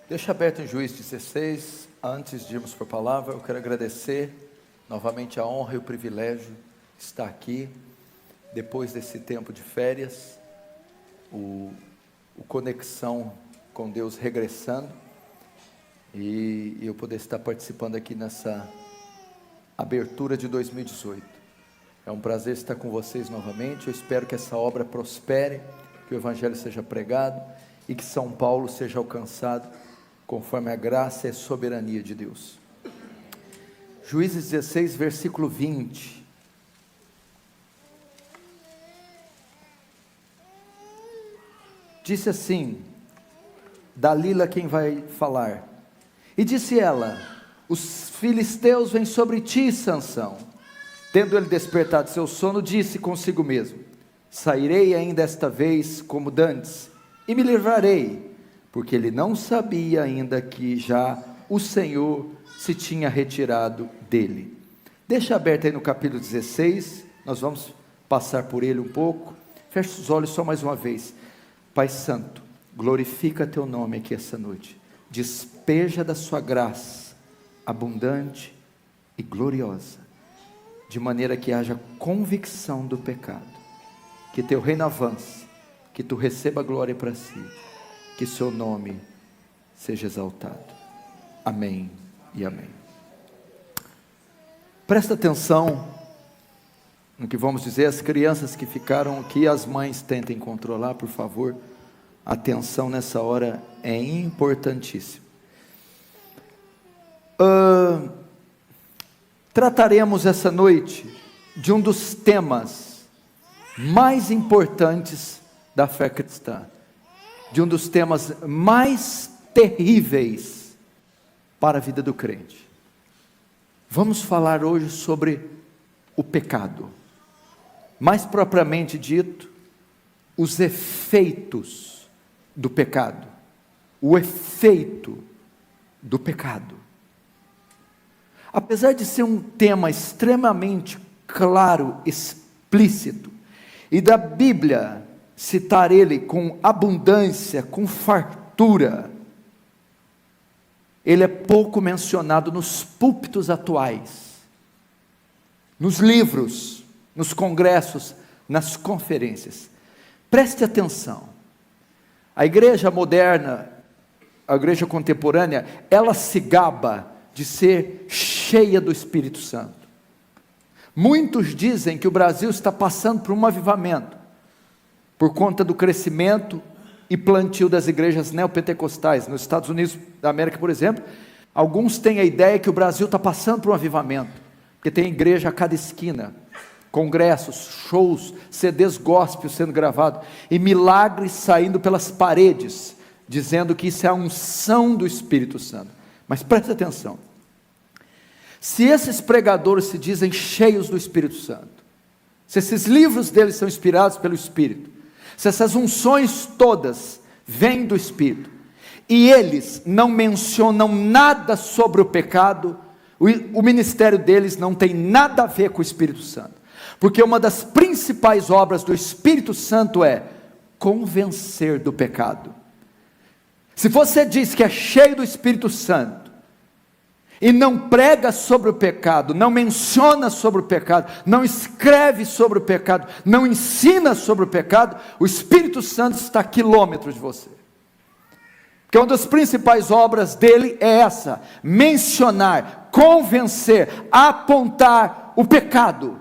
Deixa aberto em Juízes 16, antes de irmos para a palavra, eu quero agradecer novamente a honra e o privilégio de estar aqui, depois desse tempo de férias, o Conexão com Deus regressando, e eu poder estar participando aqui nessa abertura de 2018, é um prazer estar com vocês novamente. Eu espero que essa obra prospere, que o Evangelho seja pregado, e que São Paulo seja alcançado, conforme a graça e a soberania de Deus. Juízes 16, versículo 20. Disse assim, Dalila quem vai falar, e disse ela: os filisteus vêm sobre ti, Sansão. Tendo ele despertado seu sono, disse consigo mesmo: sairei ainda esta vez como dantes, e me livrarei, porque ele não sabia ainda que já o Senhor se tinha retirado dele. Deixa aberto aí no capítulo 16, nós vamos passar por ele um pouco. Feche os olhos só mais uma vez. Pai Santo, glorifica teu nome aqui essa noite, despeja da sua graça, abundante e gloriosa, de maneira que haja convicção do pecado, que teu reino avance, que tu receba glória para si, que seu nome seja exaltado. Amém e amém. Presta atenção no que vamos dizer. As crianças que ficaram aqui, as mães tentem controlar, por favor. Atenção nessa hora é importantíssimo. Trataremos essa noite de um dos temas mais importantes da fé cristã, de um dos temas mais terríveis para a vida do crente. Vamos falar hoje sobre o pecado, mais propriamente dito, os efeitos do pecado, o efeito do pecado. Apesar de ser um tema extremamente claro, explícito, e da Bíblia citar ele com abundância, com fartura, ele é pouco mencionado nos púlpitos atuais, nos livros, nos congressos, nas conferências. Preste atenção, a igreja moderna, a igreja contemporânea, ela se gaba de ser cheia do Espírito Santo. Muitos dizem que o Brasil está passando por um avivamento, por conta do crescimento e plantio das igrejas neopentecostais. Nos Estados Unidos da América, por exemplo, alguns têm a ideia que o Brasil está passando por um avivamento, porque tem igreja a cada esquina, congressos, shows, CDs gospel sendo gravados, e milagres saindo pelas paredes, dizendo que isso é a unção do Espírito Santo. Mas preste atenção, se esses pregadores se dizem cheios do Espírito Santo, se esses livros deles são inspirados pelo Espírito, se essas unções todas vêm do Espírito, e eles não mencionam nada sobre o pecado, o ministério deles não tem nada a ver com o Espírito Santo, porque uma das principais obras do Espírito Santo é convencer do pecado. Se você diz que é cheio do Espírito Santo, e não prega sobre o pecado, não menciona sobre o pecado, não escreve sobre o pecado, não ensina sobre o pecado, o Espírito Santo está a quilômetros de você, porque uma das principais obras dele é essa: mencionar, convencer, apontar o pecado,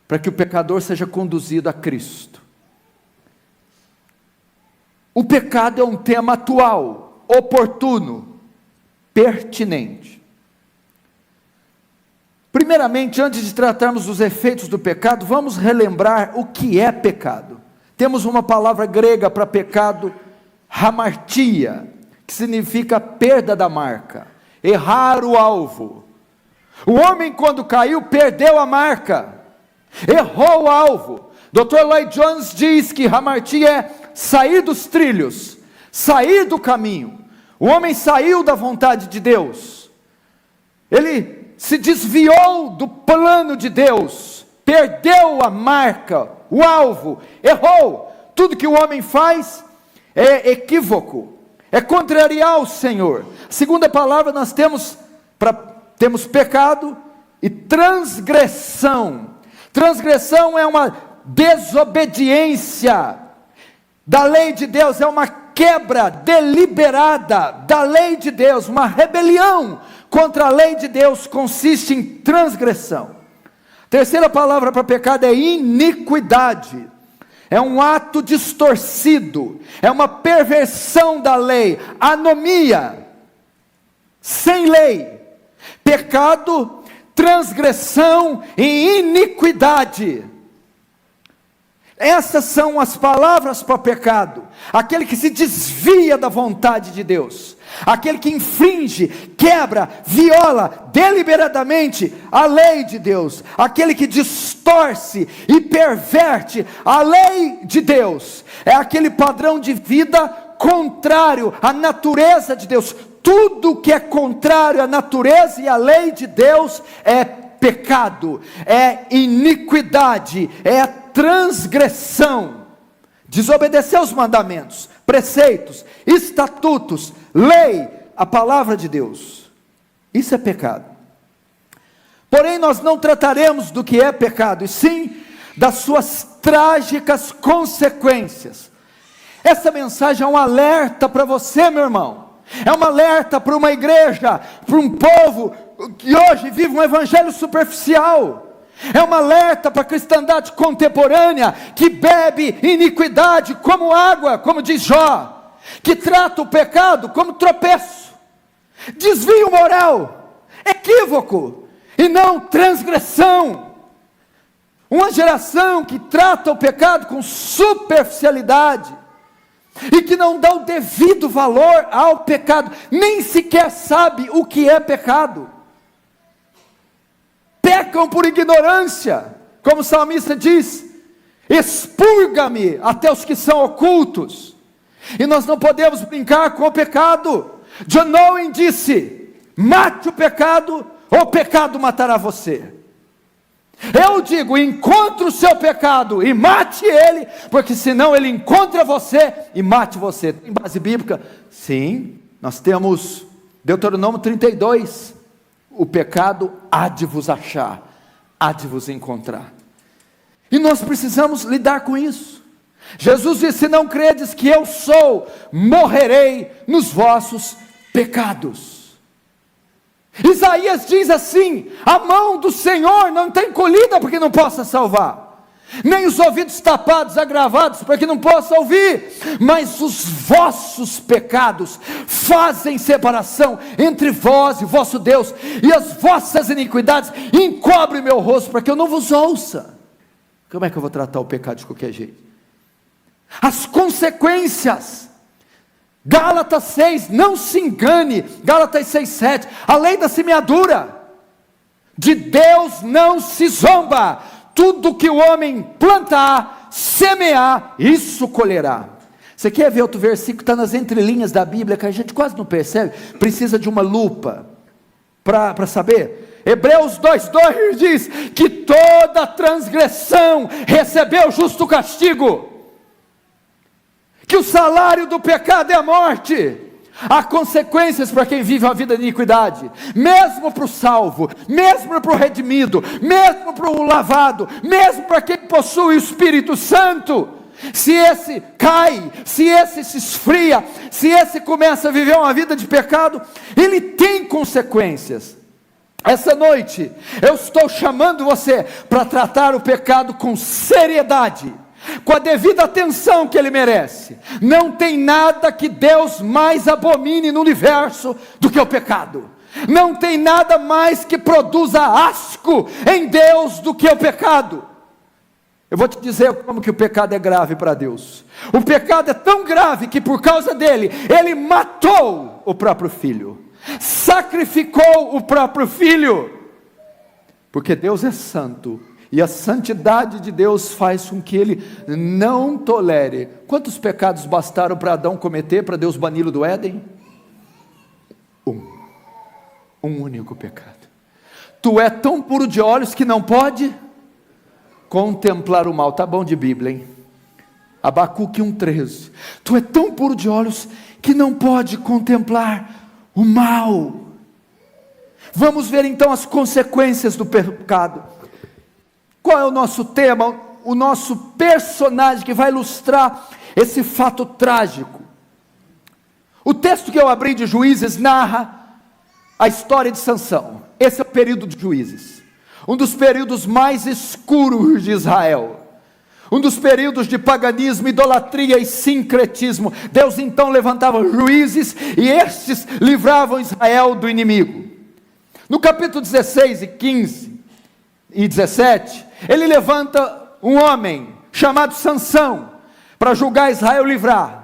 para que o pecador seja conduzido a Cristo. O pecado é um tema atual, oportuno, pertinente. Primeiramente, antes de tratarmos dos efeitos do pecado, vamos relembrar o que é pecado. Temos uma palavra grega para pecado, hamartia, que significa perda da marca, errar o alvo. O homem, quando caiu, perdeu a marca, errou o alvo. Dr. Lloyd Jones diz que hamartia é sair dos trilhos, sair do caminho. O homem saiu da vontade de Deus, ele se desviou do plano de Deus, perdeu a marca, o alvo, errou. Tudo que o homem faz é equívoco, é contrariar o Senhor. Segunda palavra, nós temos pecado e transgressão. Transgressão é uma desobediência da lei de Deus, é uma quebra deliberada da lei de Deus, uma rebelião contra a lei de Deus, consiste em transgressão. Terceira palavra para pecado é iniquidade. É um ato distorcido, é uma perversão da lei, anomia, sem lei. Pecado, transgressão e iniquidade. Essas são as palavras para pecado. Aquele que se desvia da vontade de Deus, aquele que infringe, quebra, viola deliberadamente a lei de Deus, aquele que distorce e perverte a lei de Deus, é aquele padrão de vida contrário à natureza de Deus. Tudo que é contrário à natureza e à lei de Deus é pecado, é iniquidade, é transgressão. Desobedecer os mandamentos, preceitos, estatutos, lei, a palavra de Deus, isso é pecado. Porém nós não trataremos do que é pecado, e sim das suas trágicas consequências. Essa mensagem é um alerta para você, meu irmão, é um alerta para uma igreja, para um povo que hoje vive um evangelho superficial. É um alerta para a cristandade contemporânea, que bebe iniquidade como água, como diz Jó, que trata o pecado como tropeço, desvio moral, equívoco, e não transgressão. Uma geração que trata o pecado com superficialidade, e que não dá o devido valor ao pecado, nem sequer sabe o que é pecado. Pecam por ignorância, como o salmista diz: expurga-me até os que são ocultos. E nós não podemos brincar com o pecado. John Owen disse: mate o pecado, ou o pecado matará você. Eu digo: encontre o seu pecado e mate ele, porque senão ele encontra você e mate você. Tem base bíblica? Sim, nós temos Deuteronômio 32, o pecado há de vos achar, há de vos encontrar, e nós precisamos lidar com isso. Jesus disse: se não credes que eu sou, morrerei nos vossos pecados. Isaías diz assim: a mão do Senhor não tem encolhida para que não possa salvar, nem os ouvidos tapados, agravados, para que não possa ouvir, mas os vossos pecados fazem separação entre vós e vosso Deus, e as vossas iniquidades encobrem meu rosto, para que eu não vos ouça. Como é que eu vou tratar o pecado de qualquer jeito? As consequências, Gálatas 6, não se engane, Gálatas 6:7, a lei da semeadura, de Deus não se zomba, tudo que o homem plantar, semear, isso colherá. Você quer ver outro versículo que está nas entrelinhas da Bíblia, que a gente quase não percebe, precisa de uma lupa para saber? Hebreus 2:2 diz que toda transgressão recebeu justo castigo, que o salário do pecado é a morte. Há consequências para quem vive uma vida de iniquidade, mesmo para o salvo, mesmo para o redimido, mesmo para o lavado, mesmo para quem possui o Espírito Santo. Se esse cai, se esse se esfria, se esse começa a viver uma vida de pecado, ele tem consequências. Essa noite eu estou chamando você para tratar o pecado com seriedade, com a devida atenção que ele merece. Não tem nada que Deus mais abomine no universo do que o pecado. Não tem nada mais que produza asco em Deus do que o pecado. Eu vou te dizer como que o pecado é grave para Deus. O pecado é tão grave que por causa dele, ele matou o próprio filho, sacrificou o próprio filho, porque Deus é santo, e a santidade de Deus faz com que ele não tolere. Quantos pecados bastaram para Adão cometer, para Deus bani-lo do Éden? Um único pecado. Tu é tão puro de olhos que não pode contemplar o mal. Tá bom de Bíblia, hein? Abacuque 1,13. Tu é tão puro de olhos que não pode contemplar o mal. Vamos ver então as consequências do pecado. Qual é o nosso tema? O nosso personagem que vai ilustrar esse fato trágico. O texto que eu abri de Juízes narra a história de Sansão. Esse é o período de Juízes, um dos períodos mais escuros de Israel, um dos períodos de paganismo, idolatria e sincretismo. Deus então levantava juízes e estes livravam Israel do inimigo. No capítulo 16 e 15 e 17, ele levanta um homem chamado Sansão para julgar Israel e livrar.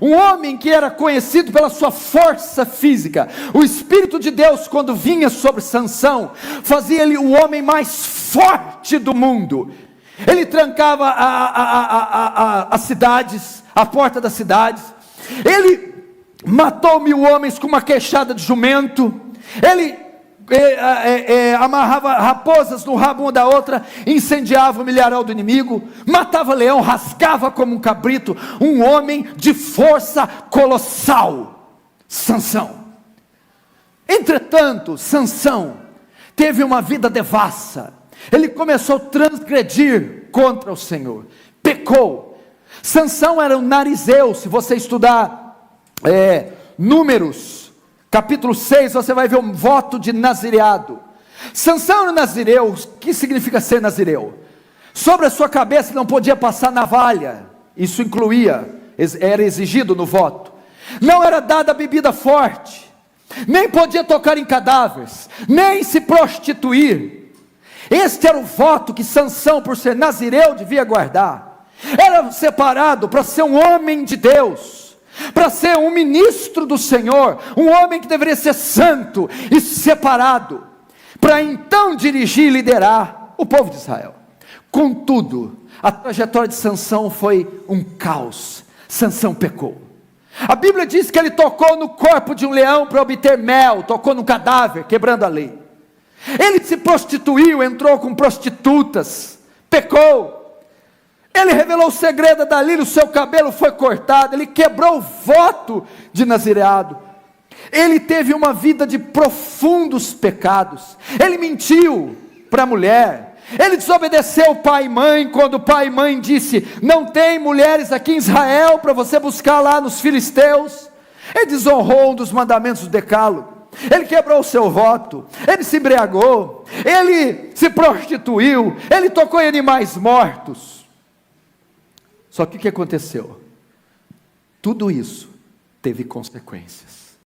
Um homem que era conhecido pela sua força física. O Espírito de Deus, quando vinha sobre Sansão, fazia ele o homem mais forte do mundo. Ele trancava as cidades, a porta das cidades. Ele matou 1000 homens com uma queixada de jumento. Ele amarrava raposas no rabo uma da outra, incendiava o milharal do inimigo, matava leão, rasgava como um cabrito. Um homem de força colossal, Sansão. Entretanto, Sansão teve uma vida devassa. Ele começou a transgredir contra o Senhor, pecou. Sansão era um narizeu. Se você estudar Números capítulo 6, você vai ver um voto de nazireado. Sansão era nazireu. O que significa ser nazireu? Sobre a sua cabeça não podia passar navalha. Isso incluía, era exigido no voto. Não era dada bebida forte, nem podia tocar em cadáveres, nem se prostituir. Este era o voto que Sansão, por ser nazireu, devia guardar. Era separado para ser um homem de Deus, para ser um ministro do Senhor, um homem que deveria ser santo e separado, para então dirigir e liderar o povo de Israel. Contudo, a trajetória de Sansão foi um caos. Sansão pecou. A Bíblia diz que ele tocou no corpo de um leão para obter mel, tocou no cadáver, quebrando a lei. Ele se prostituiu, entrou com prostitutas, pecou. Ele revelou o segredo da Dalila, o seu cabelo foi cortado, ele quebrou o voto de nazireado. Ele teve uma vida de profundos pecados. Ele mentiu para a mulher. Ele desobedeceu pai e mãe, quando pai e mãe disse: não tem mulheres aqui em Israel para você buscar lá nos filisteus. Ele desonrou um dos mandamentos do decálogo. Ele quebrou o seu voto, ele se embriagou, ele se prostituiu, ele tocou em animais mortos. Só que o que aconteceu? Tudo isso teve consequências.